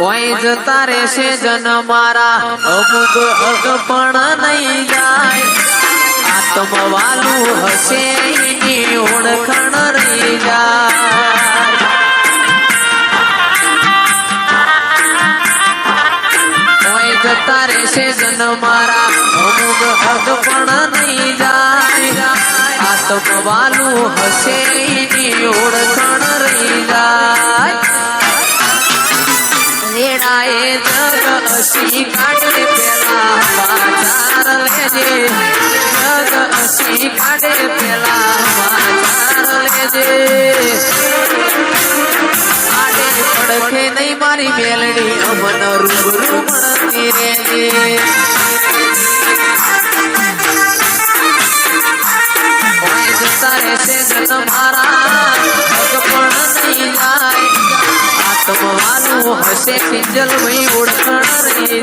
કોઈ જતા રહેશે જન મારા અમુક હક પણ નહીં જાય આત્મવાલું હશે એની ઓળખાણ રહી જાય કોઈ જતા રહેશે જન મારા અમુક હક પણ નહીં જાય આત્મવાલું હશે એની ઓળખાણ રહી જાય રેડાએ જગ અસી કાઢે પેલા બાજાર લેજે જગ અસી કાઢે પેલા બાજાર લેજે આડે પડખે નહીં મારી મેલડી અમન રૂબરૂ મળતી રેજે કોઈ જતા રહેશે જન મારા પગ પણ નહીં જાય આત્મવાલું હશે કિંજલ ભાઈ ઓળખાણ રહી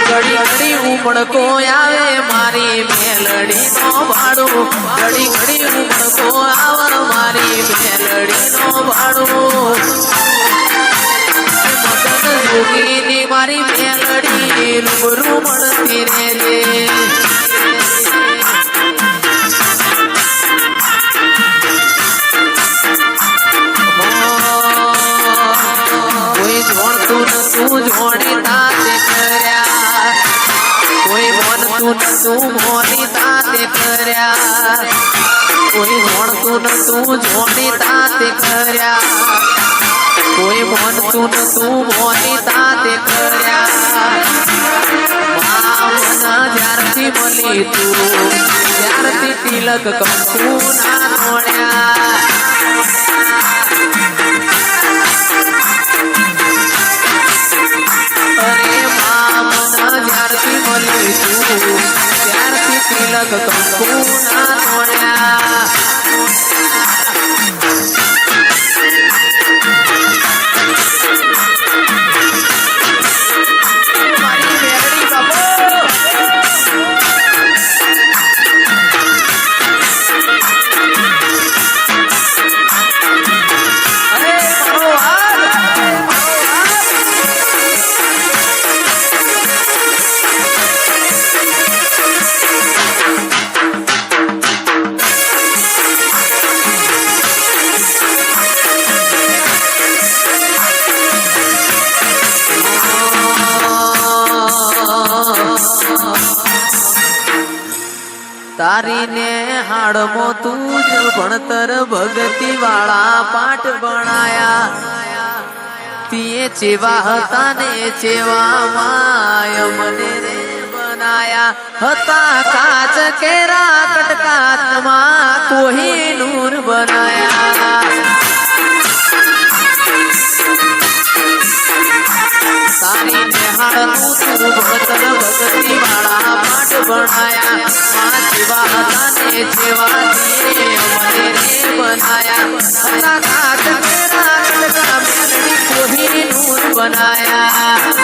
ઘડી ઘડી ઉમળકો આવે મારી મેલડી નો ભાડું ઘડી ઘડી ઉમળકો આવે મારી મેલડી નો ભાડું મદન જોગીની મારી મેલડી રૂબરૂ મળતી રહેજે તું જોડી તાતે કર્યા કોઈ મોનતું તું મોની તાતે કર્યા કોઈ મોનતું તું જોડી તાતે કર્યા કોઈ મોનતું તું મોની તાતે કર્યા માવના જ્યારથી મળી તું ત્યારથી તિલક કંકુ ના તોડ્યા ત્યારથી તિલક કંકુ ના તોડ્યા મારી મેલડી બાબો તારી ને હાડમો તું જ ભણતર ભગતી વાળા પાઠ ભણાયા તીએ ચેવા હતા ને ચેવા માય મને રે બનાયા હતા કાચ કેરા કટકાતમાં કોહિનૂર બનાયા તારી ને હાડમો તું ભણતર ભગતી વાળા પાઠ ભણાયા જેવા હતા ને જેવા મને રે બનાયા હતા કાચ કેરા કટકા મેલડી કોહિનૂર બનાયા